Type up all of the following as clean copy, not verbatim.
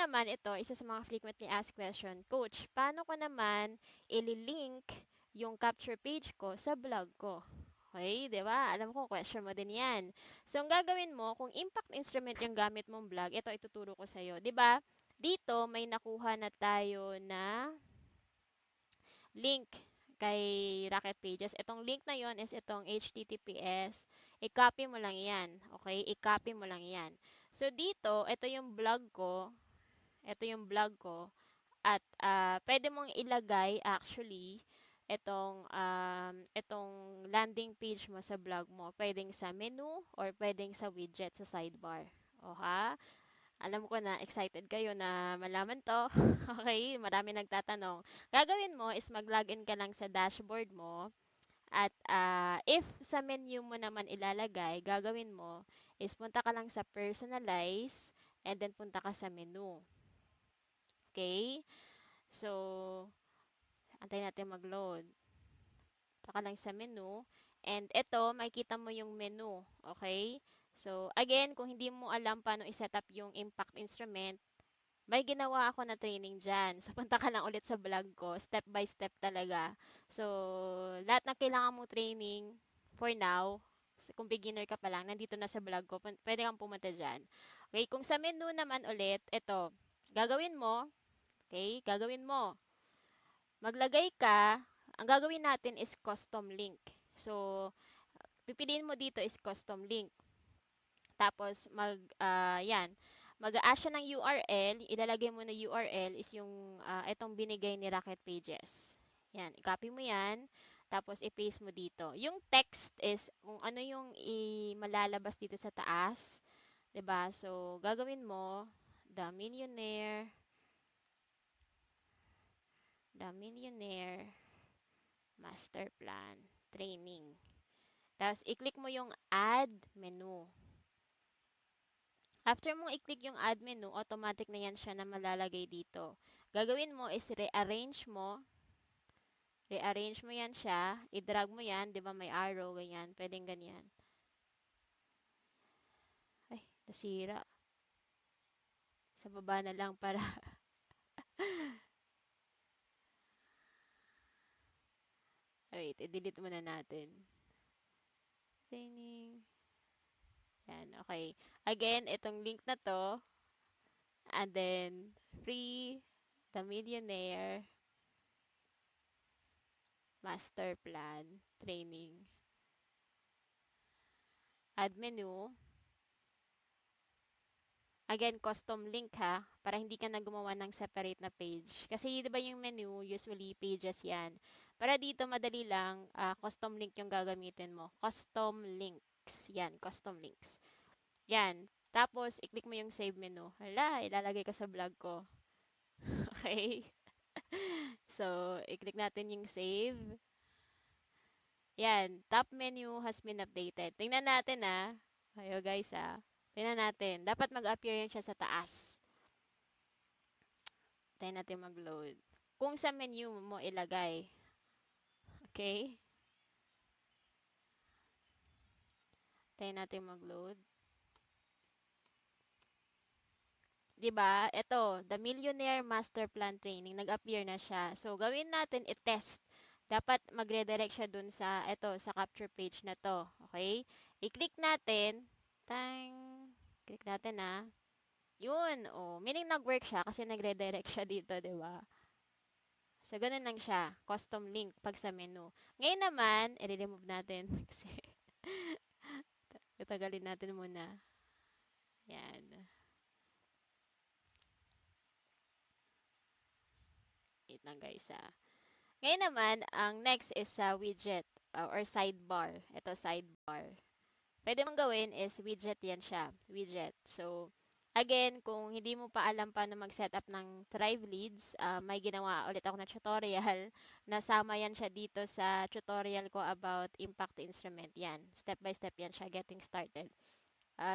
naman, ito, isa sa mga frequently asked question, Coach, paano ko naman ililink yung capture page ko sa blog ko? Okay, di ba? Alam ko, question mo din yan. So, ang gagawin mo, kung impact instrument yung gamit mong blog, ito ituturo ko sa'yo. Di ba? Dito, may nakuha na tayo na link kay Rocket Pages. Itong link na yon is itong HTTPS. I-copy mo lang yan. Okay? I-copy mo lang yan. So, dito, ito yung blog ko. Ito yung blog ko. At pwede mong ilagay actually itong landing page mo sa blog mo. Pwedeng sa menu or pwedeng sa widget sa sidebar. O ha? Alam ko na excited kayo na malaman to. Okay, marami nagtatanong. Gagawin mo is mag-login ka lang sa dashboard mo at if sa menu mo naman ilalagay, gagawin mo is punta ka lang sa personalize and then punta ka sa menu. Okay? So, antayin natin mag-load. Punta ka lang sa menu and ito, makikita mo yung menu. Okay? So, again, kung hindi mo alam paano i-set up yung impact instrument, may ginawa ako na training dyan. So, punta ka lang ulit sa vlog ko. Step by step talaga. So, lahat na kailangan mong training for now, kung beginner ka pa lang, nandito na sa vlog ko. Pwede kang pumunta dyan. Okay, kung sa menu naman ulit, ito, gagawin mo, okay, gagawin mo. Maglagay ka, ang gagawin natin is custom link. So, pipiliin mo dito is custom link. Tapos, yan, mag-a-add siya ng URL, ilalagay mo na URL is yung itong binigay ni Rocket Pages. Yan, i-copy mo yan, tapos i-paste mo dito. Yung text is kung ano yung malalabas dito sa taas, 'di ba? So, gagawin mo, The Millionaire Master Plan Training. Tapos, i-click mo yung add menu. After mong i-click yung add menu, automatic na yan siya na malalagay dito. Gagawin mo is rearrange mo yan siya, i-drag mo yan, di ba may arrow, ganyan, pwedeng ganyan. Ay, nasira. Sa baba na lang para, wait, i-delete muna natin. Training. Yan, okay. Again, itong link na to, and then, free, The Millionaire, Master Plan, Training. Add menu. Again, custom link ha, para hindi ka na gumawa ng separate na page. Kasi di ba yung menu, usually pages yan. Para dito, madali lang, custom link yung gagamitin mo. Custom links. Yan, custom links. Yan. Tapos, i-click mo yung save menu. Hala, ilalagay ka sa vlog ko. Okay? So, i-click natin yung save. Yan, top menu has been updated. Tingnan natin Ayo guys Tingnan natin. Dapat mag-appear yan siya sa taas. Tayo natin mag-load. Kung sa menu mo ilagay. Okay? Tayo natin mag-load. 'Di ba? Ito, The Millionaire Master Plan Training, nag-appear na siya. So, gawin natin i-test. Dapat magre-direct siya dun sa capture page na to. Okay? I-click natin. Tang. Click natin Yun, meaning nag-work siya kasi nagre-direct siya dito, 'di ba? So, ganun lang siya. Custom link pag sa menu. Ngayon naman, i-remove natin kasi itagalin natin muna. Yan. Wait lang guys Ngayon naman, ang next is sa widget or sidebar. Ito sidebar. Pwede mong gawin is widget yan siya. Widget. So, again, kung hindi mo pa alam paano mag-setup ng Thrive Leads, may ginawa ulit ako na tutorial. Nasama yan siya dito sa tutorial ko about impact instrument. Yan. Step by step yan siya. Getting started.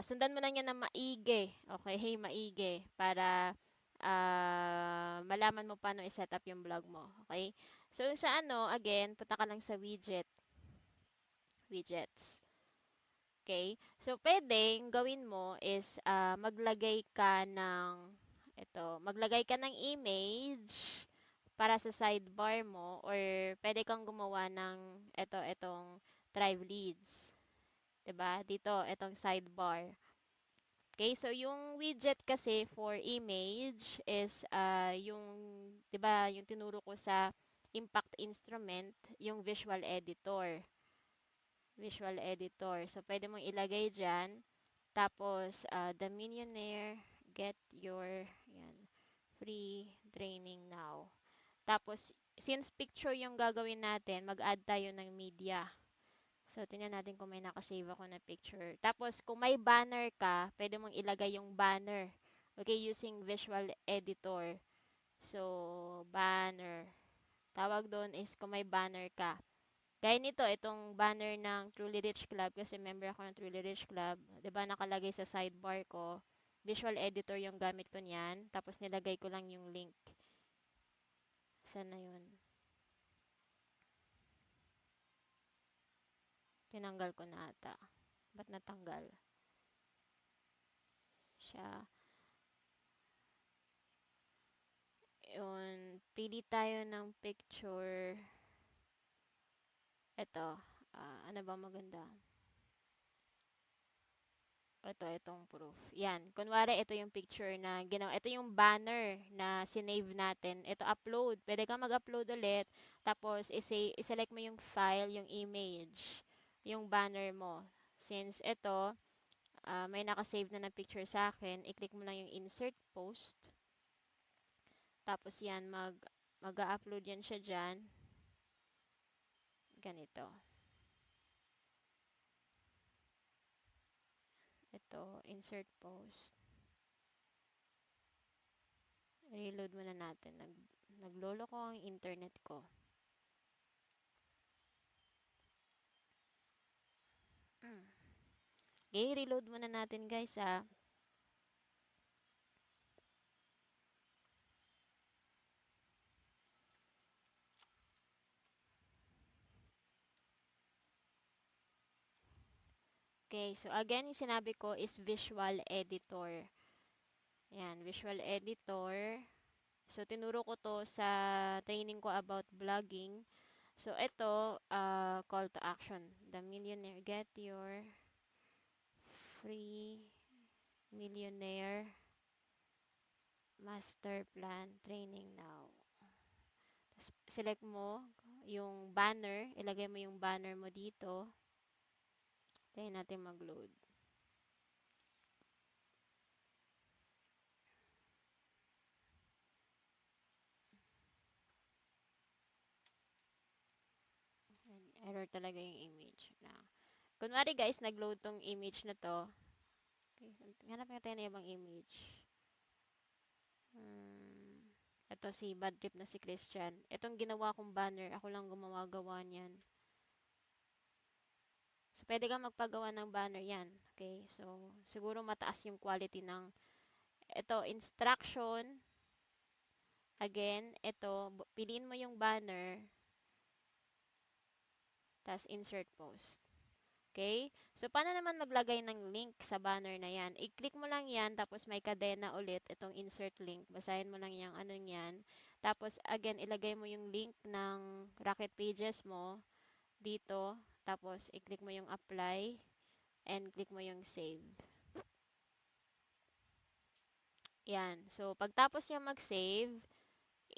Sundan mo lang yan ng maigi. Okay? Hey, maigi. Para malaman mo paano i-set up yung blog mo. Okay? So, sa again, punta ka lang sa widgets. Okay? So, pwedeng gawin mo is maglagay ka ng maglagay ka ng image para sa sidebar mo or pwede kang gumawa ng etong Thrive Leads. 'Di ba? Dito, etong sidebar. Okay, so yung widget kasi for image is yung 'di ba, yung tinuro ko sa impact instrument, yung visual editor. Visual editor. So pwede mong ilagay diyan. Tapos the millionaire get your yan, free training now. Tapos since picture yung gagawin natin, mag-add tayo ng media. So, tingnan natin kung may nakasave ako na picture. Tapos, kung may banner ka, pwede mong ilagay yung banner. Okay, using visual editor. So, banner. Tawag doon is kung may banner ka. Gaya nito, itong banner ng Truly Rich Club, kasi member ako ng Truly Rich Club. 'Di ba nakalagay sa sidebar ko. Visual editor yung gamit ko niyan. Tapos, nilagay ko lang yung link. Saan na yun? Tinanggal ko na ata. Ba't natanggal? Siya. Yun, pili tayo ng picture. Ito, ano ba maganda? Itong proof. Yan, kunwari ito yung picture na ginawa. Ito yung banner na sinave natin. Ito upload. Pwede kang mag-upload ulit. Tapos, iselect mo yung file, yung image, yung banner mo. Since ito, may nakasave na na picture sa akin, i-click mo lang yung insert post. Tapos yan, mag-upload yan siya dyan. Ganito. Ito, insert post. Reload muna natin. Naglolo ko ang internet ko. Okay, reload muna natin guys ha. Okay, so again, yung sinabi ko is visual editor. Yan, visual editor. So, tinuro ko to sa training ko about blogging. So, ito, call to action. The millionaire, get your free millionaire master plan training now. Tapos, select mo yung banner. Ilagay mo yung banner mo dito. Tayo natin mag-load. Error talaga yung image na. Kunwari guys, nag-load tong image na to. Okay, hanap nga tayo na ibang image. Ito si bad trip na si Christian. Itong ginawa kong banner, ako lang gumawa-gawa niyan. So, pwede kang magpagawa ng banner yan. Okay, so, siguro mataas yung quality ng ito, instruction. Again, ito, piliin mo yung banner. Tapos, insert post. Okay? So, paano naman maglagay ng link sa banner na yan? I-click mo lang yan, tapos may kadena ulit, itong insert link. Basahin mo lang yung ano yan. Tapos, again, ilagay mo yung link ng Rocket Pages mo dito. Tapos, i-click mo yung apply and click mo yung save. Yan. So, pagtapos niya mag-save,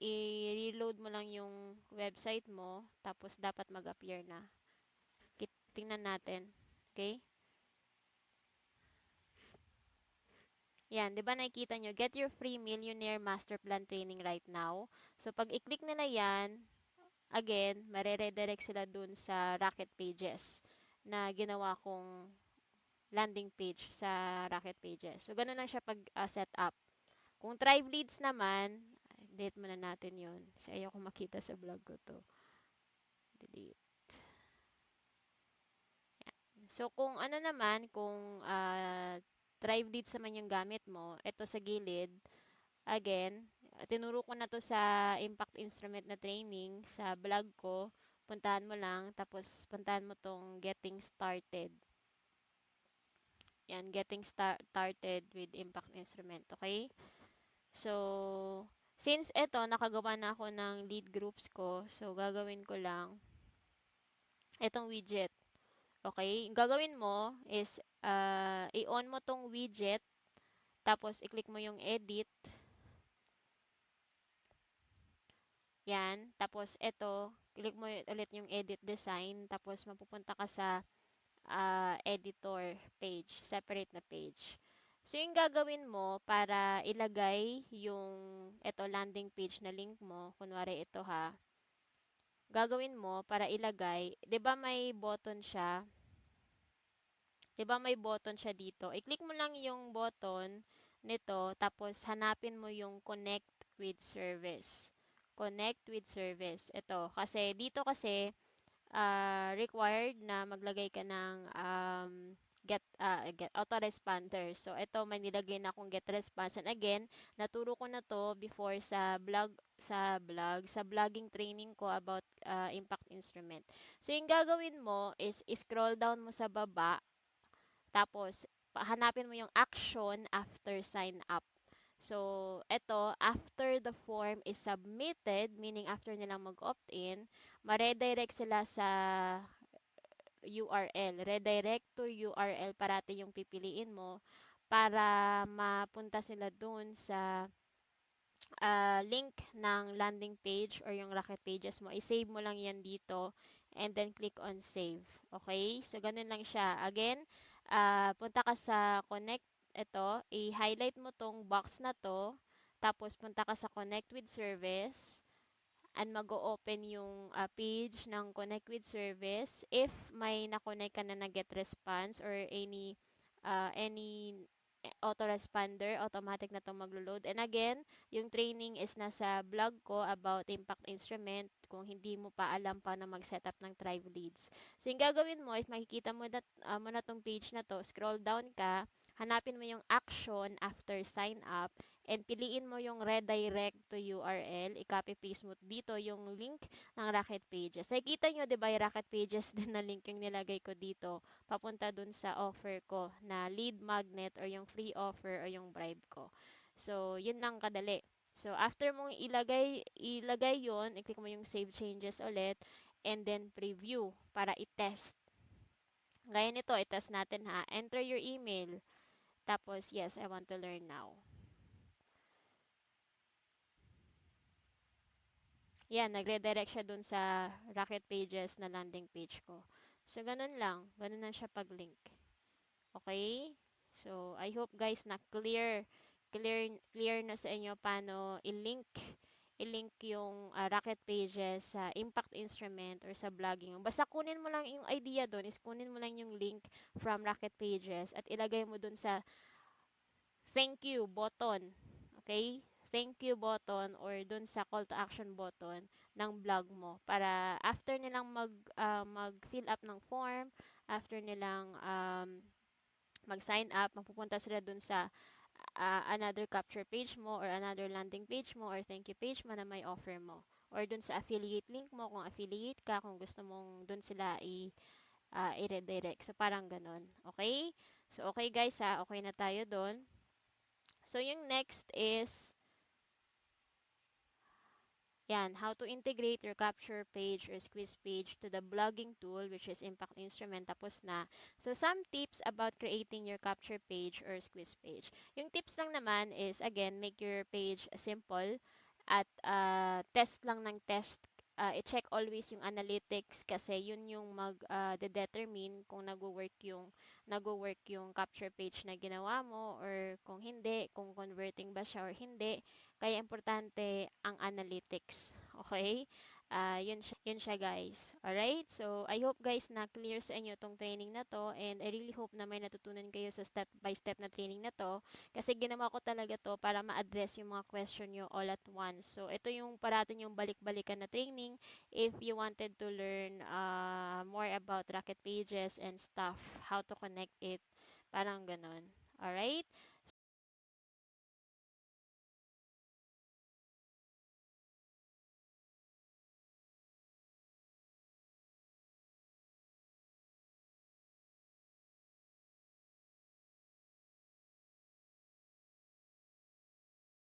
i-reload mo lang yung website mo, tapos dapat mag-appear na. Tingnan natin. Okay? Yan, 'di ba nakikita nyo, get your free millionaire master plan training right now. So, pag i-click nila yan, again, mare-redirect sila dun sa Rocket Pages na ginawa kong landing page sa Rocket Pages. So, ganun lang siya pag set up. Kung Thrive Leads naman, delete muna natin yun. Kasi ayoko makita sa vlog ko to. Delete. So, kung ano naman, kung Thrive Leads naman yung gamit mo, ito sa gilid, again, tinuro ko na to sa impact instrument na training sa vlog ko. Puntahan mo lang, tapos puntahan mo tong getting started. Yan, getting started with impact instrument. Okay? So, since eto, nakagawa na ako ng lead groups ko, so gagawin ko lang etong widget. Okay? Yung gagawin mo is, i-on mo tong widget, tapos i-click mo yung edit. Yan. Tapos eto, click mo ulit yung edit design, tapos mapupunta ka sa editor page, separate na page. So, yung gagawin mo para ilagay yung ito landing page na link mo, kunwari ito ha, gagawin mo para ilagay, 'di ba may button siya? 'Di ba may button siya dito? I-click mo lang yung button nito, tapos hanapin mo yung connect with service. Connect with service. Ito, kasi dito kasi required na maglagay ka ng get autoresponder. So ito may nilagay na akong get response, and again naturo ko na to before sa vlogging training ko about impact instrument. So yung gagawin mo is scroll down mo sa baba, tapos hanapin mo yung action after sign up. So, eto, after the form is submitted, meaning after nilang mag-opt-in, ma-redirect sila sa URL. Redirect to URL parati yung pipiliin mo para mapunta sila dun sa link ng landing page or yung Rocket Pages mo. I-save mo lang yan dito and then click on save. Okay? So, ganun lang siya. Again, punta ka sa connect. Ito, i-highlight mo tong box na to. Tapos, punta ka sa connect with service and mag-open yung page ng connect with service. If may na-connect ka na get response or any autoresponder, automatic na to maglo-load. And again, yung training is nasa blog ko about impact instrument kung hindi mo pa alam paano mag-setup ng Thrive Leads. So, yung gagawin mo, if makikita mo na tong page na to, scroll down ka, hanapin mo yung action after sign up, and piliin mo yung redirect to URL, i-copy paste mo dito yung link ng Rocket Pages. Nakikita nyo, di ba, yung Rocket Pages din na link yung nilagay ko dito, papunta dun sa offer ko na lead magnet or yung free offer or yung bribe ko. So, yun lang kadali. So, after mong ilagay yon, i-click mo yung save changes ulit, and then preview para i-test. Gaya nito, i-test natin ha. Enter your email. Tapos, yes, I want to learn now. Yan, nagre-direct siya dun sa Rocket Pages na landing page ko. So, ganun lang. Ganun lang siya pag-link. Okay? So, I hope guys na clear na sa inyo paano i-link yung Rocket Pages sa impact instrument or sa blogging. Basta kunin mo lang yung idea doon is kunin mo lang yung link from Rocket Pages at ilagay mo doon sa thank you button. Okay? Thank you button or dun sa call to action button ng blog mo para after nilang mag-fill up ng form, after nilang mag-sign up, mapupunta sila dun sa another capture page mo or another landing page mo or thank you page mo na may offer mo. Or dun sa affiliate link mo kung affiliate ka, kung gusto mong dun sila i-redirect. So, parang ganun. Okay? So, okay guys ha, okay na tayo dun. So, yung next is yan, how to integrate your capture page or squeeze page to the blogging tool, which is Impact Instrument. Tapos na. So, some tips about creating your capture page or squeeze page. Yung tips lang naman is, again, make your page simple at test lang ng test. I-check always yung analytics kasi yun yung mag-determine kung nagwo-work yung capture page na ginawa mo or kung hindi, kung converting ba siya or hindi. Kaya importante ang analytics. Okay? Yun siya guys. Alright? So, I hope guys na clear sa inyo tong training na to, and I really hope na may natutunan kayo sa step by step na training na to kasi ginawa ko talaga to para ma-address yung mga question nyo all at once. So, ito yung parating yung balik-balikan na training if you wanted to learn more about Rocket Pages and stuff, how to connect it, parang ganon. Alright?